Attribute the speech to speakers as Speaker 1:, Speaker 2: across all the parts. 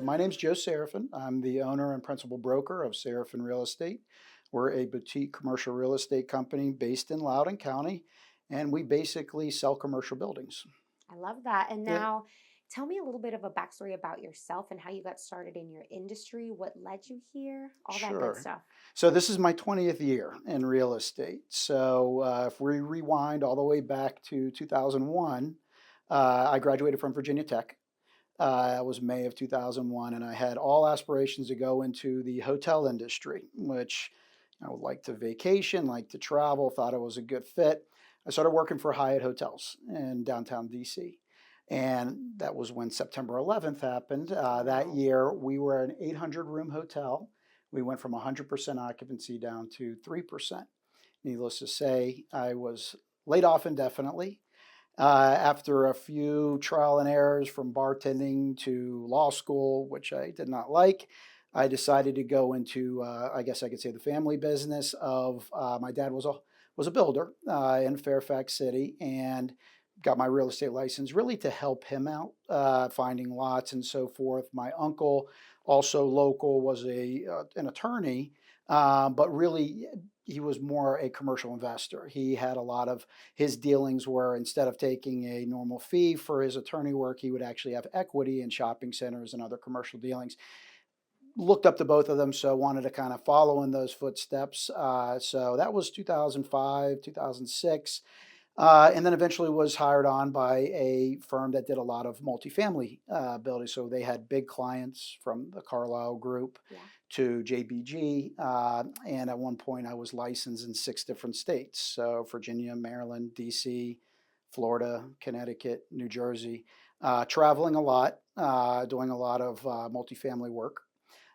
Speaker 1: My name's Joe Serafin. I'm the owner and principal broker of Serafin Real Estate. We're a boutique commercial real estate company based in Loudoun County, and we basically sell commercial buildings.
Speaker 2: I love that. And
Speaker 1: Yeah,
Speaker 2: now tell me a little bit of a backstory about yourself and how you got started in your industry, what led you here, all that good
Speaker 1: sure.
Speaker 2: stuff.
Speaker 1: So this is my 20th year in real estate. So if we rewind all the way back to 2001, I graduated from Virginia Tech. It was May of 2001, and I had all aspirations to go into the hotel industry, which I would like to vacation, like to travel, thought it was a good fit. I started working for Hyatt Hotels in downtown DC. And that was when September 11th happened. That
Speaker 2: Wow.
Speaker 1: year, we were an 800 room hotel. We went from 100% occupancy down to 3%. Needless to say, I was laid off indefinitely. After a few trial and errors from bartending to law school, which I did not like, I decided to go into, I guess I could say, the family business of my dad was a builder in Fairfax City, and got my real estate license really to help him out finding lots and so forth. My uncle, also local, was a an attorney, but really he was more a commercial investor. He had a lot of his dealings were, instead of taking a normal fee for his attorney work, he would actually have equity in shopping centers and other commercial dealings. Looked up to both of them, so wanted to kind of follow in those footsteps. So that was 2005, 2006. And then eventually was hired on by a firm that did a lot of multifamily buildings. So they had big clients from the Carlyle Group
Speaker 2: Yeah.
Speaker 1: to JBG. And at one point, I was licensed in 6 different states. So Virginia, Maryland, DC, Florida, Connecticut, New Jersey. Traveling a lot, doing a lot of multifamily work.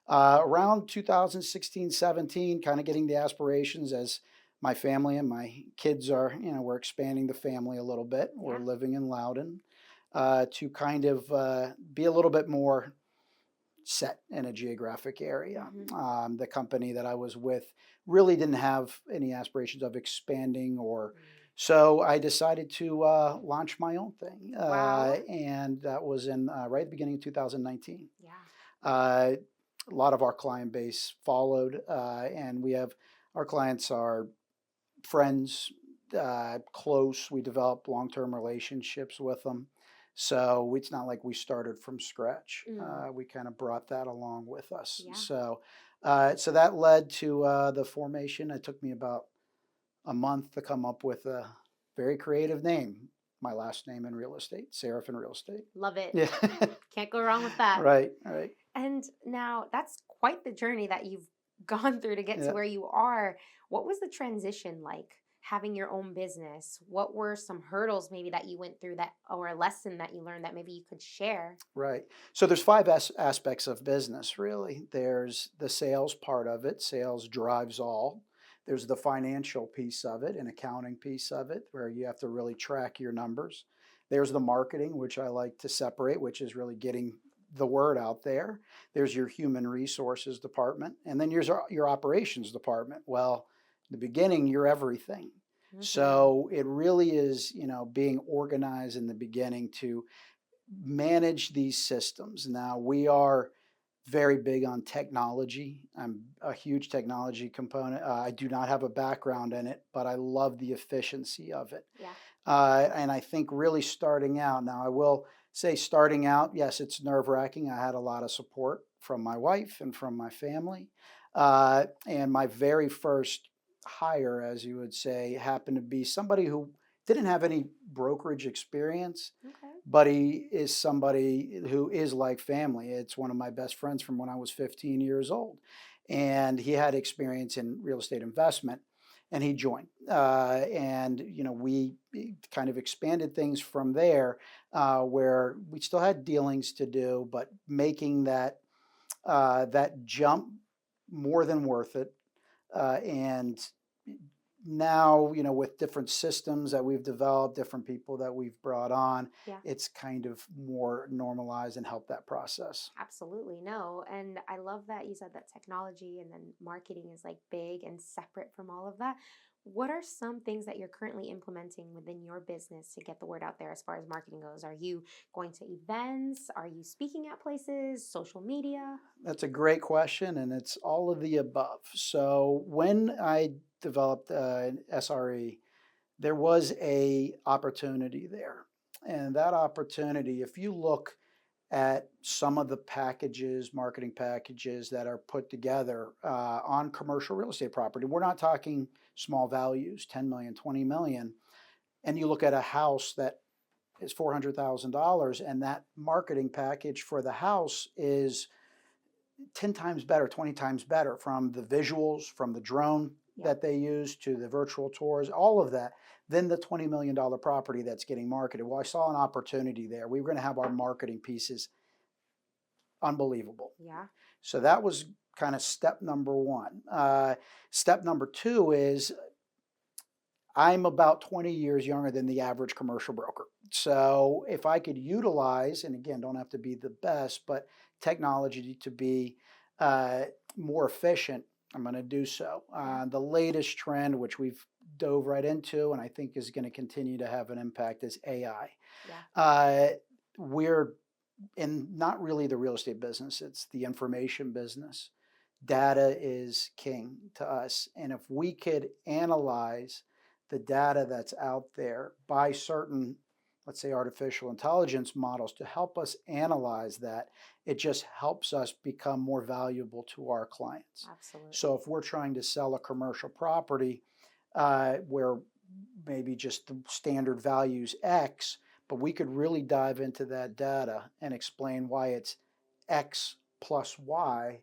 Speaker 1: Around 2016, 17, kind of getting the aspirations as my family and my kids are, we're expanding the family a little bit. We're
Speaker 2: Yeah.
Speaker 1: living in Loudoun to kind of be a little bit more set in a geographic area.
Speaker 2: Hmm.
Speaker 1: The company that I was with really didn't have any aspirations of expanding, or so I decided to launch my own thing,
Speaker 2: Wow.
Speaker 1: and that was in right at the beginning of 2019.
Speaker 2: Yeah.
Speaker 1: Uh, a lot of our client base followed, and we have our clients are friends, close. We develop long-term relationships with them. So it's not like we started from scratch.
Speaker 2: Mm.
Speaker 1: We kind of brought that along with us.
Speaker 2: Yeah.
Speaker 1: So that led to the formation. It took me about a month to come up with a very creative name. My last name in real estate, Serafin Real Estate.
Speaker 2: Love it.
Speaker 1: Yeah,
Speaker 2: Can't go wrong with that.
Speaker 1: right, right.
Speaker 2: And now that's quite the journey that you've gone through to get to
Speaker 1: Yeah.
Speaker 2: where you are. What was the transition like having your own business? What were some hurdles maybe that you went through that or a lesson that you learned that maybe you could share?
Speaker 1: Right. So there's five aspects of business, really. There's the sales part of it. Sales drives all. There's the financial piece of it, an accounting piece of it, where you have to really track your numbers. There's the marketing, which I like to separate, which is really getting the word out there. There's your human resources department, and then there's your operations department. Well, in the beginning, you're everything.
Speaker 2: Hmm.
Speaker 1: So it really is, being organized in the beginning to manage these systems. Now, we are very big on technology. I'm a huge technology component. I do not have a background in it, but I love the efficiency of it.
Speaker 2: Yeah.
Speaker 1: And I think really starting out, now I will say starting out, yes, it's nerve wracking. I had a lot of support from my wife and from my family. And my very first hire, as you would say, happened to be somebody who didn't have any brokerage experience,
Speaker 2: Okay.
Speaker 1: but he is somebody who is like family. It's one of my best friends from when I was 15 years old. And he had experience in real estate investment, and he joined. And, we kind of expanded things from there, where we still had dealings to do, but making that jump more than worth it. And now, with different systems that we've developed, different people that we've brought on,
Speaker 2: Yeah.
Speaker 1: it's kind of more normalized and help that process.
Speaker 2: Absolutely. No. And I love that you said that technology and then marketing is like big and separate from all of that. What are some things that you're currently implementing within your business to get the word out there as far as marketing goes? Are you going to events? Are you speaking at places? Social media?
Speaker 1: That's a great question, and it's all of the above. So when I developed an SRE, there was a opportunity there, and that opportunity, if you look at some of the packages, marketing packages that are put together on commercial real estate property, we're not talking small values, 10 million, 20 million, and you look at a house that is $400,000, and that marketing package for the house is 10 times better, 20 times better, from the visuals, from the drone
Speaker 2: Yeah.
Speaker 1: that they use to the virtual tours, all of that, than the $20 million property that's getting marketed. Well, I saw an opportunity there. We were going to have our marketing pieces unbelievable.
Speaker 2: Yeah.
Speaker 1: So that was kind of step number one. Step number two is I'm about 20 years younger than the average commercial broker. So if I could utilize, and again, don't have to be the best, but technology to be more efficient, I'm going to do so. The latest trend, which we've dove right into, and I think is going to continue to have an impact, is AI.
Speaker 2: Yeah.
Speaker 1: We're in not really the real estate business, it's the information business. Data is king to us. And if we could analyze the data that's out there by certain, let's say, artificial intelligence models to help us analyze that, it just helps us become more valuable to our clients.
Speaker 2: Absolutely.
Speaker 1: So if we're trying to sell a commercial property where maybe just the standard value's X, but we could really dive into that data and explain why it's X plus Y,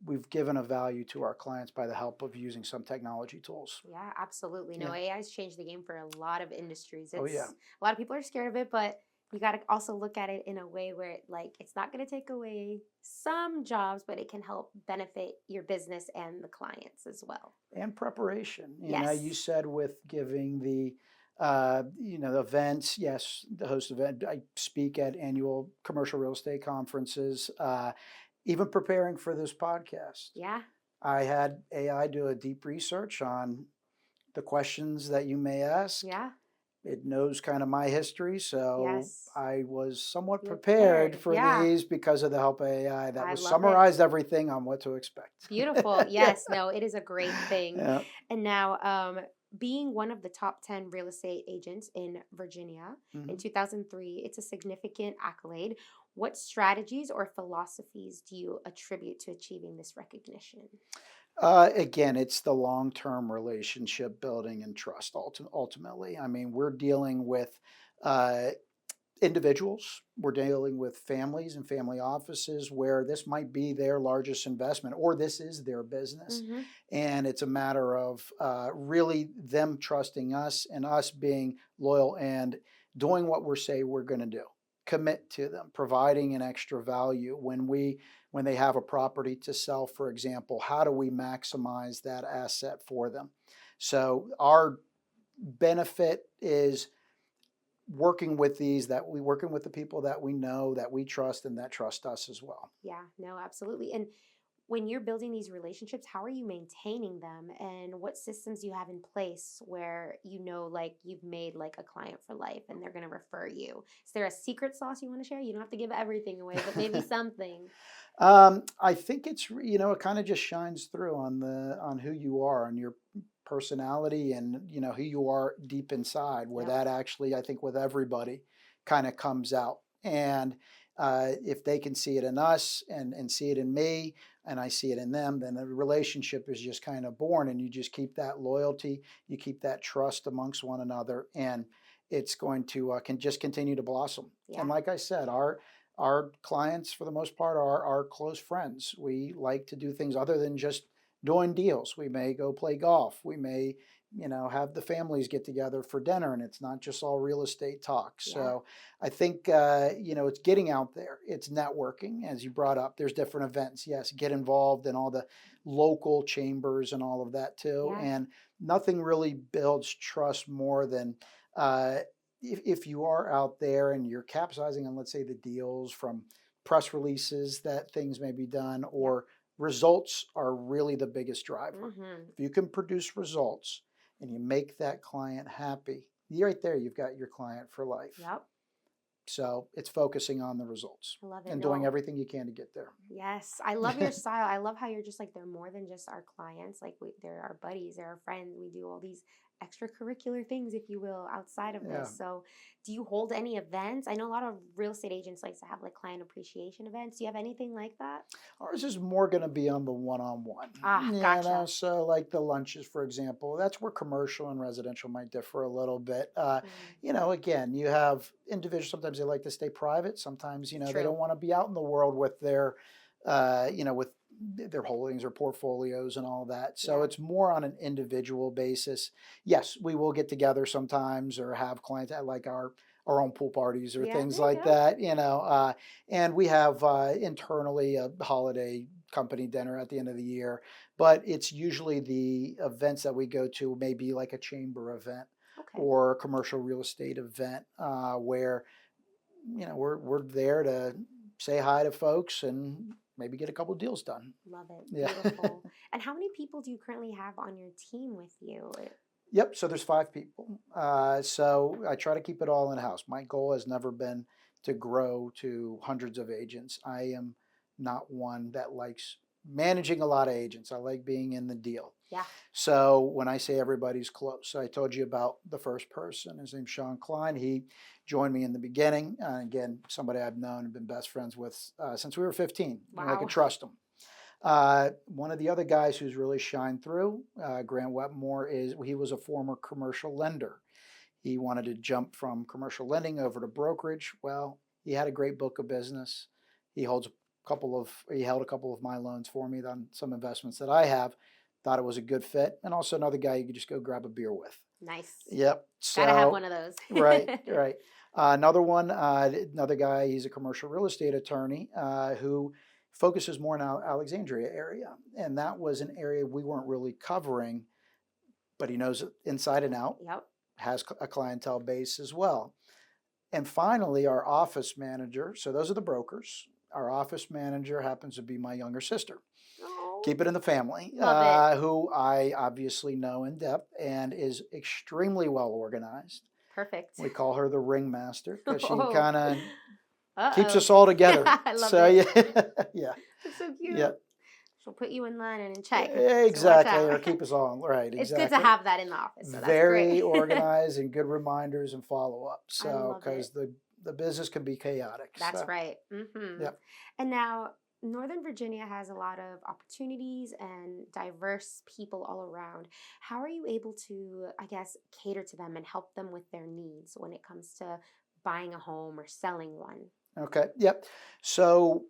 Speaker 1: we've given a value to our clients by the help of using some technology tools.
Speaker 2: Yeah, absolutely. No,
Speaker 1: Yeah.
Speaker 2: AI has changed the game for a lot of industries.
Speaker 1: Oh, yeah.
Speaker 2: A lot of people are scared of it, but you got to also look at it in a way where it's not going to take away some jobs, but it can help benefit your business and the clients as well.
Speaker 1: And preparation. You know,
Speaker 2: Yes.
Speaker 1: you said with giving the events, yes, the host event, I speak at annual commercial real estate conferences, even preparing for this podcast.
Speaker 2: Yeah.
Speaker 1: I had AI do a deep research on the questions that you may ask.
Speaker 2: Yeah.
Speaker 1: It knows kind of my history, so
Speaker 2: Yes.
Speaker 1: I was somewhat
Speaker 2: You're
Speaker 1: prepared for
Speaker 2: Yeah.
Speaker 1: these because of the help of AI that
Speaker 2: I
Speaker 1: was
Speaker 2: love it.
Speaker 1: summarized everything on what to expect.
Speaker 2: Beautiful. Yes. No, it is a great thing.
Speaker 1: Yeah.
Speaker 2: And now, being one of the top 10 real estate agents in Virginia in
Speaker 1: Mhm.
Speaker 2: 2003, it's a significant accolade. What strategies or philosophies do you attribute to achieving this recognition?
Speaker 1: Again, it's the long-term relationship building and trust ultimately. I mean, we're dealing with uh, individuals, we're dealing with families and family offices where this might be their largest investment or this is their business.
Speaker 2: Mm-hmm.
Speaker 1: And it's a matter of really them trusting us and us being loyal and doing what we're saying we're going to do. Commit to them, providing an extra value when they have a property to sell, for example. How do we maximize that asset for them? So our benefit is working with working with the people that we know, that we trust, and that trust us as well.
Speaker 2: Yeah, no, absolutely. And when you're building these relationships, how are you maintaining them, and what systems do you have in place where you've made like a client for life and they're going to refer you? Is there a secret sauce you want to share? You don't have to give everything away, but maybe something.
Speaker 1: I think it's it kind of just shines through on who you are and your personality and who you are deep inside, where
Speaker 2: Yep.
Speaker 1: that actually I think with everybody kind of comes out. And if they can see it in us and see it in me and I see it in them, then the relationship is just kind of born, and you just keep that loyalty, you keep that trust amongst one another, and it's going to can just continue to blossom.
Speaker 2: Yeah.
Speaker 1: And like I said, our clients, for the most part, are our close friends. We like to do things other than just doing deals. We may go play golf. We may, have the families get together for dinner, and it's not just all real estate talk.
Speaker 2: Yeah.
Speaker 1: So I think, it's getting out there. It's networking, as you brought up. There's different events. Yes, get involved in all the local chambers and all of that too.
Speaker 2: Yeah.
Speaker 1: And nothing really builds trust more than if you are out there and you're capitalizing on, let's say, the deals from press releases that things may be done, or results are really the biggest driver.
Speaker 2: Mm-hmm.
Speaker 1: If you can produce results and you make that client happy, right there, you've got your client for life.
Speaker 2: Yep.
Speaker 1: So it's focusing on the results
Speaker 2: I love it.
Speaker 1: and doing
Speaker 2: No.
Speaker 1: everything you can to get there.
Speaker 2: Yes, I love your style. I love how you're just like they're more than just our clients. Like they're our buddies, they're our friends. We do all these extracurricular things, if you will, outside of
Speaker 1: Yeah.
Speaker 2: this. So, do you hold any events? I know a lot of real estate agents like to have like client appreciation events. Do you have anything like that?
Speaker 1: Ours is more going to be on the one-on-one.
Speaker 2: Ah,
Speaker 1: You know,
Speaker 2: gotcha.
Speaker 1: so like the lunches, for example, that's where commercial and residential might differ a little bit.
Speaker 2: Mm,
Speaker 1: You know, again, you have individuals, sometimes they like to stay private. Sometimes, you know, they
Speaker 2: true.
Speaker 1: don't want to be out in the world with their, you know, with their holdings or portfolios and all that. So
Speaker 2: Yeah.
Speaker 1: it's more on an individual basis. Yes, we will get together sometimes or have clients at like our own pool parties or
Speaker 2: Yeah.
Speaker 1: things
Speaker 2: There you
Speaker 1: like
Speaker 2: go.
Speaker 1: that, you know. And we have internally a holiday company dinner at the end of the year, but it's usually the events that we go to, maybe like a chamber event
Speaker 2: Okay.
Speaker 1: or a commercial real estate event where, you know, we're there to say hi to folks and maybe get a couple deals done.
Speaker 2: Love it.
Speaker 1: Yeah.
Speaker 2: Beautiful. And how many people do you currently have on your team with you?
Speaker 1: Yep. So there's 5 people. So I try to keep it all in house. My goal has never been to grow to hundreds of agents. I am not one that likes managing a lot of agents. I like being in the deal.
Speaker 2: Yeah.
Speaker 1: So when I say everybody's close, so I told you about the first person. His name's Sean Klein. He joined me in the beginning. Again, somebody I've known and been best friends with since we were 15. You know, I could
Speaker 2: Wow.
Speaker 1: trust him. One of the other guys who's really shined through, Grant Wetmore, is he was a former commercial lender. He wanted to jump from commercial lending over to brokerage. Well, he had a great book of business. He held a couple of my loans for me on some investments that I have. Thought it was a good fit, and also another guy you could just go grab a beer with.
Speaker 2: Nice.
Speaker 1: Yep.
Speaker 2: Gotta have
Speaker 1: So
Speaker 2: one of those.
Speaker 1: right, right. Another guy, he's a commercial real estate attorney who focuses more in Alexandria area. And that was an area we weren't really covering, but he knows it inside and out,
Speaker 2: Yep.
Speaker 1: has a clientele base as well. And finally, our office manager, so those are the brokers. Our office manager happens to be my younger sister.
Speaker 2: Oh,
Speaker 1: Keep it in the family,
Speaker 2: love it.
Speaker 1: who I obviously know in depth and is extremely well organized.
Speaker 2: Perfect.
Speaker 1: We call her the ringmaster because she
Speaker 2: Oh.
Speaker 1: kind of keeps
Speaker 2: Uh-oh.
Speaker 1: us all together.
Speaker 2: I love
Speaker 1: So
Speaker 2: it.
Speaker 1: yeah, yeah,
Speaker 2: That's so cute.
Speaker 1: yeah,
Speaker 2: She'll put you in line and in check. So watch
Speaker 1: exactly.
Speaker 2: out.
Speaker 1: Or keep us all right.
Speaker 2: It's good to
Speaker 1: Exactly.
Speaker 2: have that in the office, so that's
Speaker 1: Very
Speaker 2: great.
Speaker 1: organized and good reminders and follow up.
Speaker 2: I
Speaker 1: So
Speaker 2: love
Speaker 1: because
Speaker 2: it.
Speaker 1: the business can be chaotic.
Speaker 2: That's
Speaker 1: So
Speaker 2: right.
Speaker 1: yeah.
Speaker 2: And now Northern Virginia has a lot of opportunities and diverse people all around. How are you able to, I guess, cater to them and help them with their needs when it comes to buying a home or selling one?
Speaker 1: Okay. Yep. So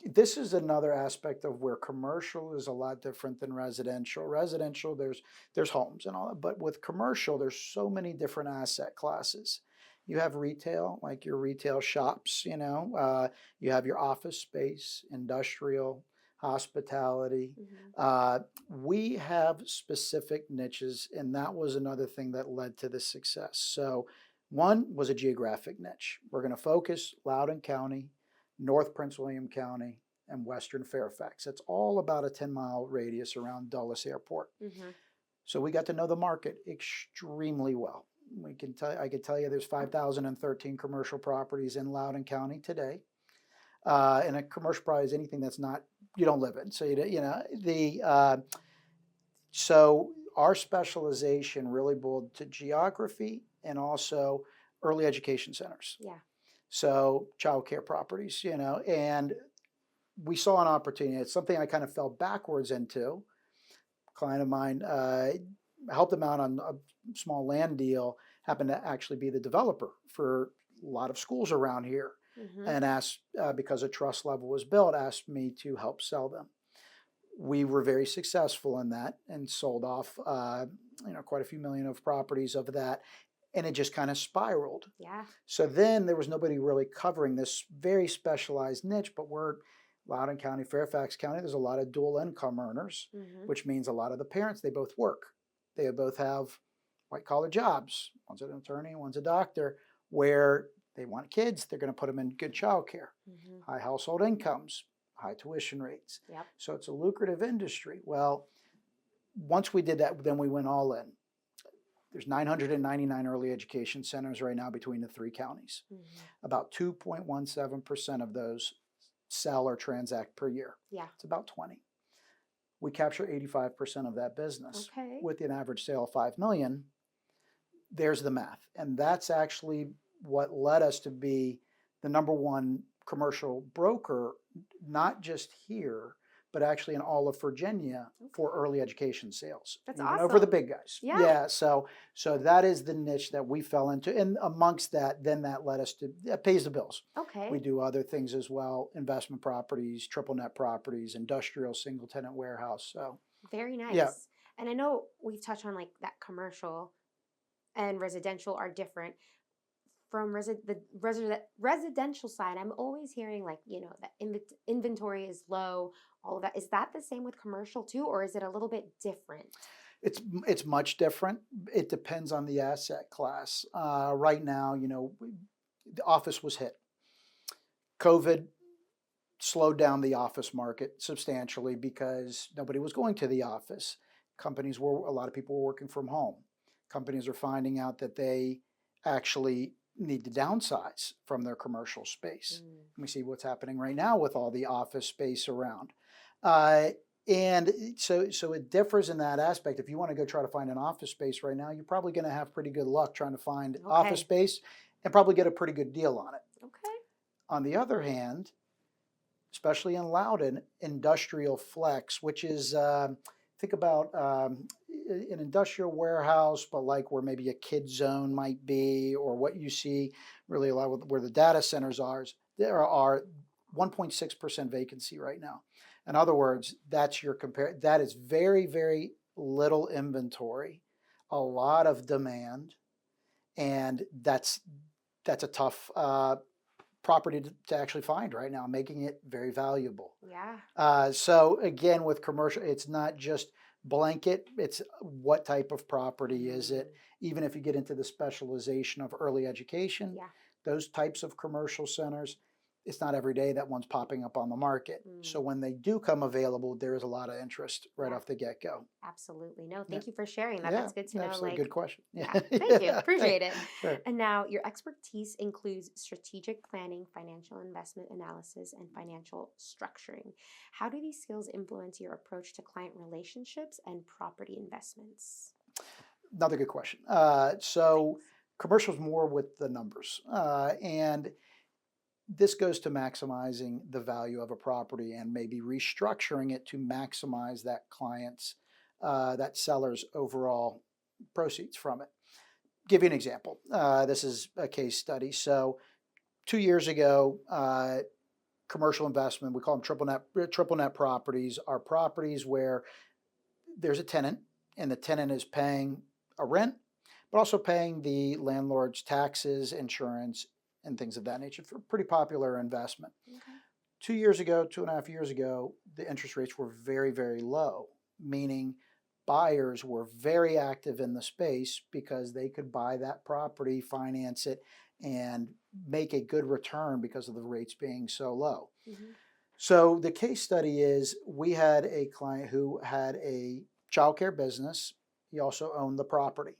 Speaker 1: this is another aspect of where commercial is a lot different than residential. Residential, there's homes and all that, but with commercial, there's so many different asset classes. You have retail, like your retail shops, you know, you have your office space, industrial, hospitality.
Speaker 2: Hmm.
Speaker 1: We have specific niches, and that was another thing that led to the success. So, one was a geographic niche. We're going to focus Loudoun County, North Prince William County, and Western Fairfax. It's all about a 10-mile radius around Dulles Airport.
Speaker 2: Hmm.
Speaker 1: So we got to know the market extremely well. I can tell you there's 5,013 commercial properties in Loudoun County today. And a commercial property is anything that's not, you don't live in. So, you know, so our specialization really boiled to geography and also early education centers.
Speaker 2: Yeah.
Speaker 1: So child care properties, you know, and we saw an opportunity. It's something I kind of fell backwards into. A client of mine helped them out on a small land deal, happened to actually be the developer for a lot of schools around here,
Speaker 2: Hmm.
Speaker 1: and asked, because a trust level was built, asked me to help sell them. We were very successful in that and sold off, you know, quite a few million of properties of that. And it just kind of spiraled.
Speaker 2: Yeah.
Speaker 1: So then there was nobody really covering this very specialized niche, but we're Loudoun County, Fairfax County, there's a lot of dual income earners,
Speaker 2: Hmm.
Speaker 1: which means a lot of the parents, they both work. They both have white collar jobs. One's an attorney, one's a doctor, where they want kids, they're going to put them in good child care,
Speaker 2: Hmm.
Speaker 1: high household incomes, high tuition rates.
Speaker 2: Yep.
Speaker 1: So it's a lucrative industry. Well, once we did that, then we went all in. There's 999 early education centers right now between the 3 counties. About 2.17% of those sell or transact per year.
Speaker 2: Yeah.
Speaker 1: It's about 20. We capture 85% of that business.
Speaker 2: Okay.
Speaker 1: With an average sale of $5 million. There's the math. And that's actually what led us to be the #1 commercial broker, not just here, but actually in all of Virginia for early education sales.
Speaker 2: That's
Speaker 1: even
Speaker 2: awesome.
Speaker 1: over the big guys.
Speaker 2: Yeah.
Speaker 1: Yeah. So that is the niche that we fell into. And amongst that, then that led us to, that pays the bills.
Speaker 2: Okay.
Speaker 1: We do other things as well, investment properties, triple net properties, industrial, single tenant warehouse. So
Speaker 2: very nice.
Speaker 1: Yeah.
Speaker 2: And I know we've touched on like that commercial and residential are different. From the residential side, I'm always hearing like, that inventory is low, all of that. Is that the same with commercial too, or is it a little bit different?
Speaker 1: It's much different. It depends on the asset class. Right now, the office was hit. COVID slowed down the office market substantially because nobody was going to the office. A lot of people were working from home. Companies are finding out that they actually need to downsize from their commercial space. We see what's happening right now with all the office space around. And so it differs in that aspect. If you want to go try to find an office space right now, you're probably going to have pretty good luck trying to find office space and probably get a pretty good deal on it.
Speaker 2: Okay.
Speaker 1: On the other hand, especially in Loudoun, industrial flex, which is, think about an industrial warehouse, but like where maybe a kid zone might be, or what you see really a lot where the data centers are, there are 1.6% vacancy right now. In other words, that is very, very little inventory, a lot of demand, and that's a tough property to actually find right now, making it very valuable.
Speaker 2: Yeah.
Speaker 1: So again, with commercial, it's not just blanket, it's what type of property is it. Even if you get into the specialization of early education, those types of commercial centers, it's not every day that one's popping up on the market. So when they do come available, there is a lot of interest right off the get-go.
Speaker 2: Absolutely. No, thank you for sharing that.
Speaker 1: Yeah,
Speaker 2: That's good to know.
Speaker 1: Absolutely. Good question.
Speaker 2: Yeah. Thank you. Appreciate it.
Speaker 1: Sure.
Speaker 2: And now your expertise includes strategic planning, financial investment analysis, and financial structuring. How do these skills influence your approach to client relationships and property investments?
Speaker 1: Another good question. So commercial's more with the numbers. And this goes to maximizing the value of a property and maybe restructuring it to maximize that client's, that seller's overall proceeds from it. Give you an example. This is a case study. So 2 years ago, commercial investment, we call them triple net properties, are properties where there's a tenant and the tenant is paying a rent, but also paying the landlord's taxes, insurance, and things of that nature. For a pretty popular investment. 2 years ago, 2.5 years ago, the interest rates were very, very low, meaning buyers were very active in the space because they could buy that property, finance it, and make a good return because of the rates being so low. So the case study is, we had a client who had a childcare business. He also owned the property.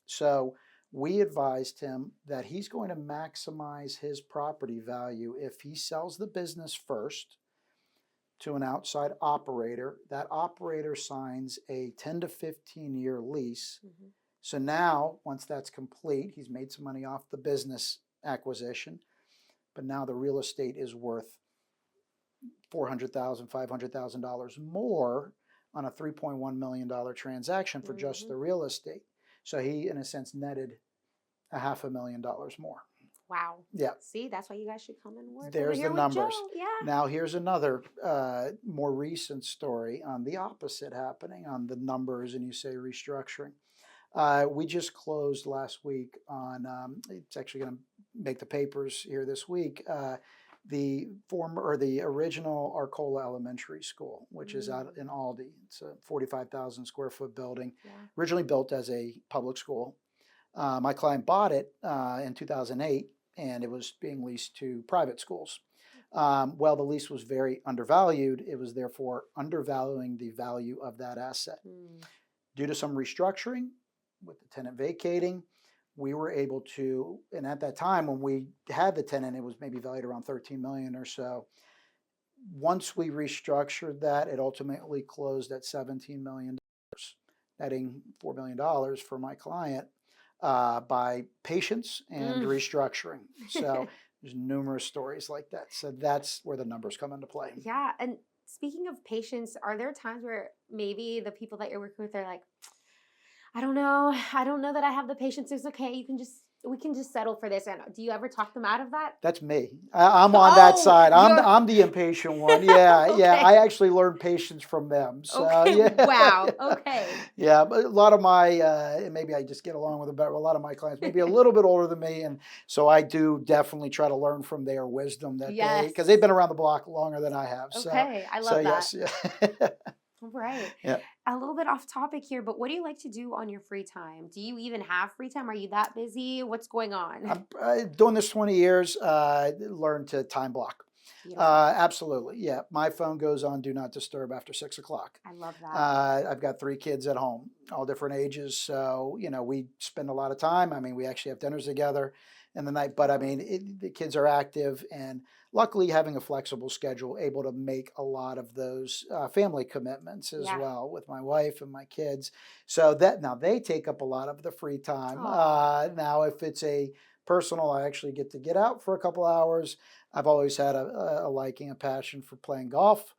Speaker 1: So we advised him that he's going to maximize his property value if he sells the business first to an outside operator. That operator signs a 10 to 15 year lease. So now, once that's complete, he's made some money off the business acquisition, but now the real estate is worth $400,000, $500,000 more on a $3.1 million transaction for just the real estate. So he, in a sense, netted $500,000 more.
Speaker 2: Wow.
Speaker 1: Yeah.
Speaker 2: See, that's why you guys should come and work.
Speaker 1: There's the numbers.
Speaker 2: Yeah.
Speaker 1: Now here's another more recent story on the opposite happening on the numbers, and you say restructuring. We just closed last week on, it's actually going to make the papers here this week, the original Arcola Elementary School, which is out in Aldi. It's a 45,000 square foot building, originally built as a public school. My client bought it in 2008, and it was being leased to private schools. Well, the lease was very undervalued. It was therefore undervaluing the value of that asset.
Speaker 2: Mm.
Speaker 1: Due to some restructuring with the tenant vacating, we were able to, and at that time when we had the tenant, it was maybe valued around 13 million or so. Once we restructured that, it ultimately closed at $17 million, netting $4 million for my client by patience and
Speaker 2: Mm.
Speaker 1: restructuring. So there's numerous stories like that. So that's where the numbers come into play.
Speaker 2: Yeah. And speaking of patience, are there times where maybe the people that you're working with are like, I don't know. I don't know that I have the patience. It's okay. We can just settle for this. And do you ever talk them out of that?
Speaker 1: That's me. I'm on that
Speaker 2: Oh,
Speaker 1: side.
Speaker 2: you're
Speaker 1: I'm the impatient one. Yeah, yeah.
Speaker 2: okay.
Speaker 1: I actually learned patience from them. So
Speaker 2: Okay.
Speaker 1: yeah,
Speaker 2: Wow. Okay.
Speaker 1: yeah. But a lot of my and maybe I just get along with them better. A lot of my clients maybe a little bit older than me, and so I do definitely try to learn from their wisdom that because they've
Speaker 2: Yes.
Speaker 1: been around the block longer than I have.
Speaker 2: Okay. I
Speaker 1: So
Speaker 2: love that.
Speaker 1: yes, yeah,
Speaker 2: Right.
Speaker 1: yeah.
Speaker 2: A little bit off topic here, but what do you like to do on your free time? Do you even have free time? Are you that busy? What's going on?
Speaker 1: I'm doing this 20 years. Learned to time block.
Speaker 2: Beautiful.
Speaker 1: Absolutely. Yeah. My phone goes on do not disturb after 6 o'clock.
Speaker 2: I love that.
Speaker 1: I've got 3 kids at home, all different ages. So, we spend a lot of time. I mean, we actually have dinners together in the night, but I mean, the kids are active and luckily having a flexible schedule, able to make a lot of those family commitments as
Speaker 2: Yeah.
Speaker 1: well with my wife and my kids. So that now they take up a lot of the free time.
Speaker 2: Oh,
Speaker 1: Now, if it's a personal, I actually get to get out for a couple hours. I've always had a liking, a passion for playing golf.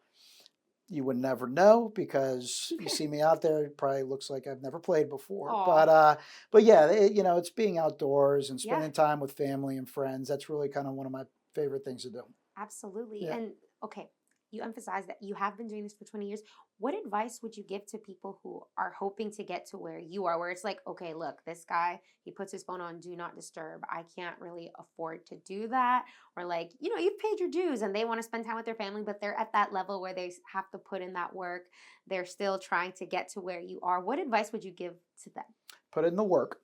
Speaker 1: You would never know because you see me out there, it probably looks like I've never played before.
Speaker 2: oh,
Speaker 1: But yeah, it's being outdoors and
Speaker 2: yeah.
Speaker 1: spending time with family and friends. That's really kind of one of my favorite things to do.
Speaker 2: Absolutely.
Speaker 1: Yeah.
Speaker 2: And okay, you emphasize that you have been doing this for 20 years. What advice would you give to people who are hoping to get to where you are, where it's like, okay, look, this guy, he puts his phone on do not disturb. I can't really afford to do that. Or like, you've paid your dues and they want to spend time with their family, but they're at that level where they have to put in that work. They're still trying to get to where you are. What advice would you give to them?
Speaker 1: Put in the work,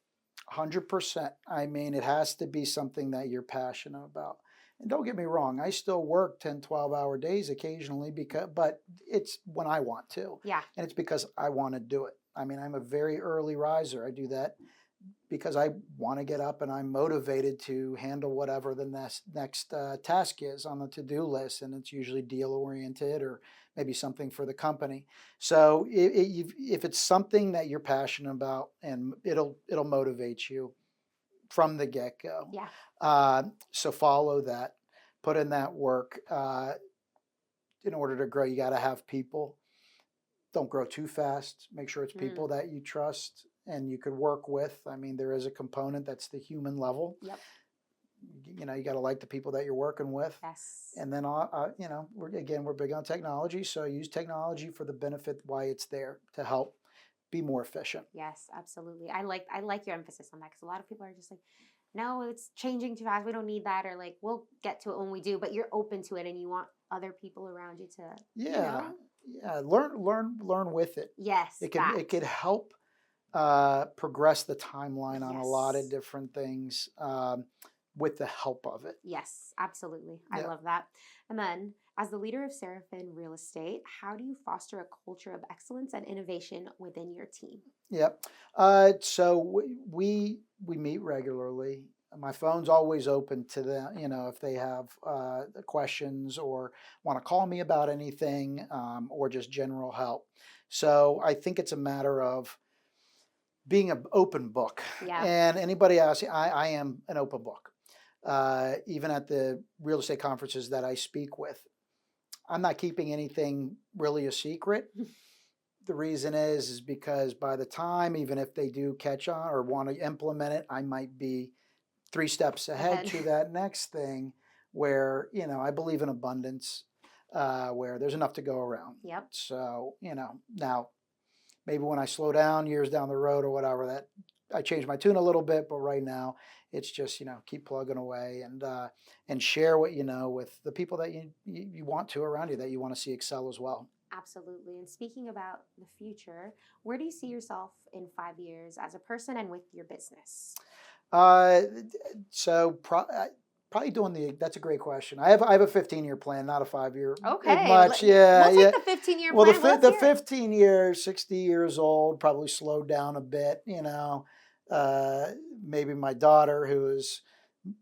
Speaker 1: 100%. I mean, it has to be something that you're passionate about. And don't get me wrong, I still work 10, 12-hour days occasionally but it's when I want to.
Speaker 2: Yeah.
Speaker 1: And it's because I want to do it. I mean, I'm a very early riser. I do that because I want to get up and I'm motivated to handle whatever the next task is on the to-do list. And it's usually deal oriented or maybe something for the company. So if it's something that you're passionate about, and it'll motivate you from the get-go.
Speaker 2: Yeah.
Speaker 1: So follow that, put in that work. In order to grow, you got to have people. Don't grow too fast. Make sure it's people
Speaker 2: Mm.
Speaker 1: that you trust and you could work with. I mean, there is a component that's the human level.
Speaker 2: Yep.
Speaker 1: You got to like the people that you're working with.
Speaker 2: Yes.
Speaker 1: And then, we're big on technology. So use technology for the benefit why it's there to help be more efficient.
Speaker 2: Yes, absolutely. I like your emphasis on that because a lot of people are just like, no, it's changing too fast. We don't need that, or like we'll get to it when we do. But you're open to it, and you want other people around you to,
Speaker 1: Yeah. Yeah. Learn with it.
Speaker 2: Yes,
Speaker 1: It
Speaker 2: that.
Speaker 1: could help progress the timeline on a lot of
Speaker 2: Yes,
Speaker 1: different things with the help of it.
Speaker 2: yes, absolutely. I
Speaker 1: Yeah.
Speaker 2: love that. And then, as the leader of Serafin Real Estate, how do you foster a culture of excellence and innovation within your team?
Speaker 1: Yep. So we meet regularly. My phone's always open to them, if they have questions or want to call me about anything or just general help. So I think it's a matter of being an open book.
Speaker 2: Yeah.
Speaker 1: And anybody asks, I am an open book. Even at the real estate conferences that I speak with, I'm not keeping anything really a secret. The reason is because by the time, even if they do catch on or want to implement it, I might be 3 steps ahead
Speaker 2: Ahead.
Speaker 1: to that next thing where, I believe in abundance, where there's enough to go around.
Speaker 2: Yep.
Speaker 1: So, now maybe when I slow down years down the road or whatever, that I change my tune a little bit, but right now it's just, keep plugging away and share what you know with the people that you want to around you that you want to see excel as well.
Speaker 2: Absolutely. And speaking about the future, where do you see yourself in 5 years as a person and with your business?
Speaker 1: Uh, so Probably that's a great question. I have a 15-year plan, not a 5-year.
Speaker 2: Okay,
Speaker 1: Much, yeah,
Speaker 2: we'll
Speaker 1: yeah.
Speaker 2: take the 15-year
Speaker 1: Well,
Speaker 2: plan. Let's
Speaker 1: the
Speaker 2: hear it.
Speaker 1: 15 years, 60 years old, probably slowed down a bit. Maybe my daughter, who is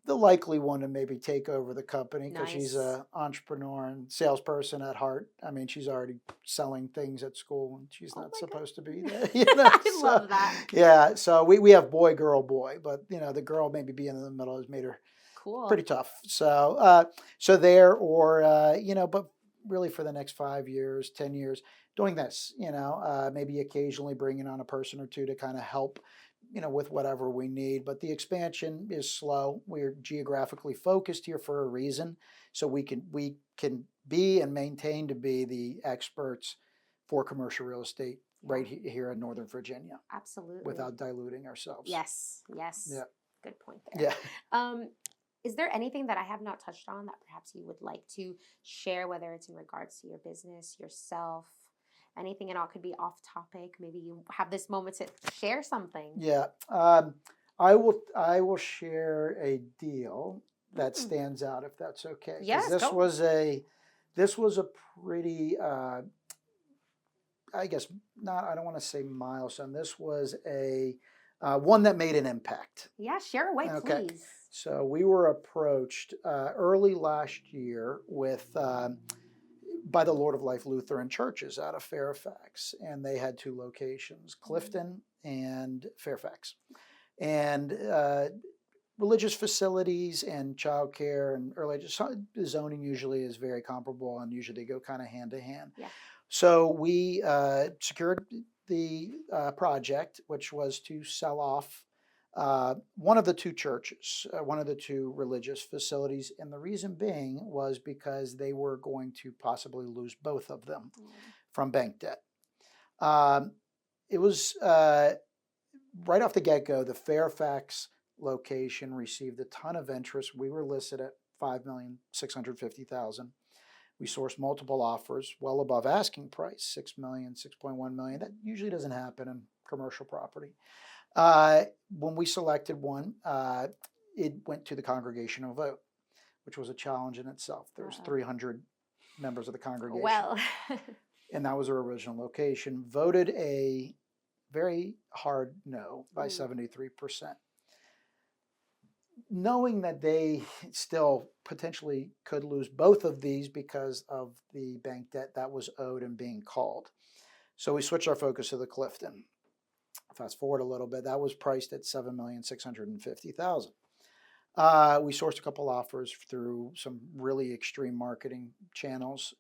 Speaker 1: the likely one to maybe take over the company because she's
Speaker 2: Nice.
Speaker 1: an entrepreneur and salesperson at heart. I mean, she's already selling things at school and she's
Speaker 2: Oh
Speaker 1: not
Speaker 2: my God.
Speaker 1: supposed to be there.
Speaker 2: I
Speaker 1: So,
Speaker 2: love that.
Speaker 1: yeah. So we have boy, girl, but the girl maybe being in the middle has made her pretty
Speaker 2: Cool.
Speaker 1: tough. So there, or but really for the next 5 years, 10 years, doing this. Maybe occasionally bringing on a person or two to kind of help, with whatever we need. But the expansion is slow. We're geographically focused here for a reason, so we can be and maintain to be the experts for commercial real estate right here in Northern Virginia
Speaker 2: Absolutely.
Speaker 1: without diluting ourselves.
Speaker 2: Yes. Yes.
Speaker 1: Yeah.
Speaker 2: Good point there.
Speaker 1: Yeah.
Speaker 2: Is there anything that I have not touched on that perhaps you would like to share, whether it's in regards to your business, yourself, anything at all? Could be off topic. Maybe you have this moment to share something.
Speaker 1: Yeah. I will share a deal that
Speaker 2: Mm.
Speaker 1: stands out if that's okay. 'Cause
Speaker 2: Yes,
Speaker 1: this
Speaker 2: go.
Speaker 1: was a pretty I guess not, I don't want to say milestone. This was a one that made an impact.
Speaker 2: Yeah, share away,
Speaker 1: Okay.
Speaker 2: please.
Speaker 1: So we were approached early last year by the Lord of Life Lutheran churches out of Fairfax, and they had two locations, Clifton and Fairfax, and religious facilities and childcare and early zoning usually is very comparable, and usually they go kind of hand to hand.
Speaker 2: Yeah.
Speaker 1: So we secured the project, which was to sell off one of the two churches, one of the two religious facilities. And the reason being was because they were going to possibly lose both of them from bank debt. It was right off the get-go, the Fairfax location received a ton of interest. We were listed at $5,650,000. We sourced multiple offers well above asking price, $6 million, $6.1 million. That usually doesn't happen in commercial property. When we selected one, it went to the congregational vote, which was a challenge in itself. There was 300 members of the congregation.
Speaker 2: Well,
Speaker 1: and that was our original location. Voted a very hard no by 73%. Knowing that they still potentially could lose both of these because of the bank debt that was owed and being called. So we switched our focus to the Clifton. Fast forward a little bit, that was priced at $7,650,000. We sourced a couple offers through some really extreme marketing channels.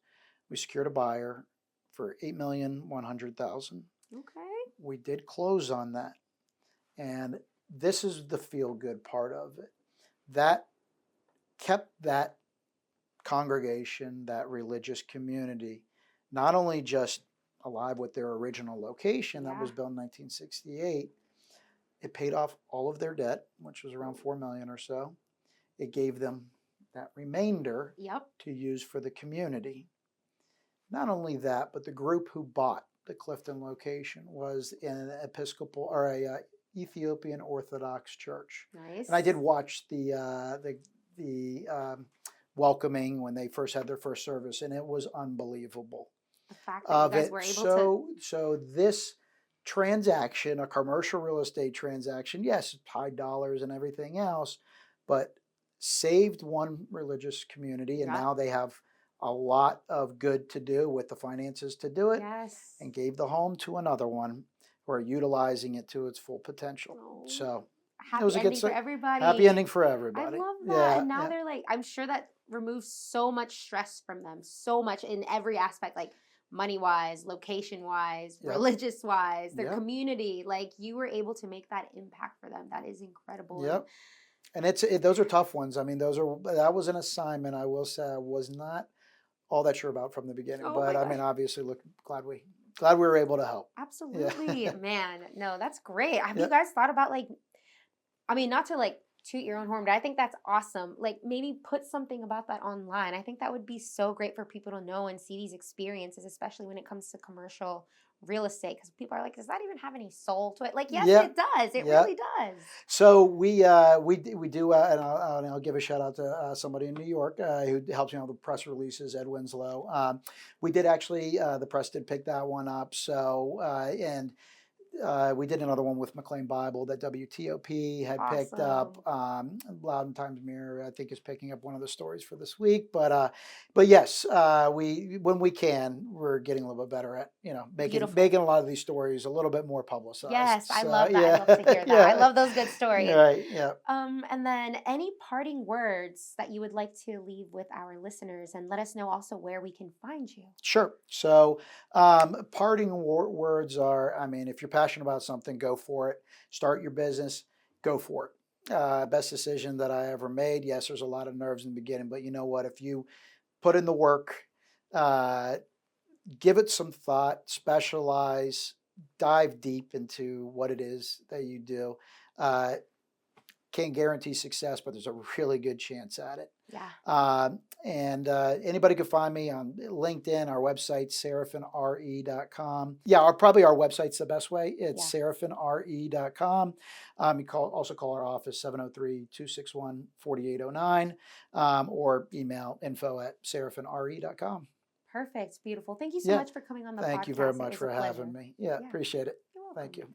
Speaker 1: We secured a buyer for $8,100,000.
Speaker 2: okay.
Speaker 1: We did close on that. And this is the feel-good part of it. That kept that congregation, that religious community, not only just alive with their original location that was built in 1968, it paid off all of their debt, which was around $4 million or so. It gave them that remainder to use for the community. Not only that, but the group who bought the Clifton location was an Episcopal or a Ethiopian Orthodox church.
Speaker 2: Nice.
Speaker 1: And I did watch the welcoming when they first had their first service, and it was unbelievable.
Speaker 2: The fact that you guys were able
Speaker 1: So this transaction, a commercial real estate transaction, yes, high dollars and everything else, but saved one religious community, and now they have a lot of good to do with the finances to do it, and gave the home to another one who are utilizing it to its full potential.
Speaker 2: Oh.
Speaker 1: So
Speaker 2: happy ending for everybody.
Speaker 1: Happy ending for everybody.
Speaker 2: I love that. And now they're like, I'm sure that removes so much stress from them, so much in every aspect, like money-wise, location-wise, religious-wise, their community. Like you were able to make that impact for them. That is incredible.
Speaker 1: Yep. And those are tough ones. I mean, that was an assignment, I will say, I was not all that sure about from the beginning. But I mean, obviously, glad we were able to help.
Speaker 2: Absolutely, man. No, that's great. Have you guys thought about I mean, not to toot your own horn, but I think that's awesome. Like maybe put something about that online. I think that would be so great for people to know and see these experiences, especially when it comes to commercial real estate? Because people are like, does that even have any soul to it? Like, yes,
Speaker 1: Yeah,
Speaker 2: it does. It
Speaker 1: yeah.
Speaker 2: really does.
Speaker 1: So we do, and I'll give a shout out to somebody in New York who helps me out with press releases, Ed Winslow. We did actually, the press did pick that one up. So and we did another one with McLean Bible that WTOP had picked up.
Speaker 2: Awesome.
Speaker 1: Loudon Times Mirror, I think, is picking up one of the stories for this week. But yes, we when we can, we're getting a little bit better at
Speaker 2: Beautiful.
Speaker 1: making a lot of these stories a little bit more publicized.
Speaker 2: Yes, I
Speaker 1: So
Speaker 2: love that. I
Speaker 1: yeah,
Speaker 2: love to hear that. I
Speaker 1: yeah,
Speaker 2: love those good
Speaker 1: yeah,
Speaker 2: stories.
Speaker 1: right, yeah.
Speaker 2: And then any parting words that you would like to leave with our listeners, and let us know also where we can find you.
Speaker 1: Sure. So, parting words are, I mean, if you're passionate about something, go for it. Start your business, go for it. Best decision that I ever made. Yes, there's a lot of nerves in the beginning, but you know what? If you put in the work, uh, give it some thought, specialize, dive deep into what it is that you do. Uh, can't guarantee success, but there's a really good chance at it.
Speaker 2: Yeah.
Speaker 1: And anybody can find me on LinkedIn, our website, serafinre.com. Yeah, probably our website's the best way. It's
Speaker 2: Yeah.
Speaker 1: serafinre.com. You also call our office 703-261-4809 or email info@serafinre.com.
Speaker 2: Perfect. Beautiful. Thank you so
Speaker 1: Yeah,
Speaker 2: much for coming on the
Speaker 1: thank you very
Speaker 2: podcast. It
Speaker 1: much
Speaker 2: was a
Speaker 1: for having
Speaker 2: pleasure.
Speaker 1: me. Yeah,
Speaker 2: Yeah.
Speaker 1: appreciate it.
Speaker 2: You're
Speaker 1: Thank
Speaker 2: welcome.
Speaker 1: you.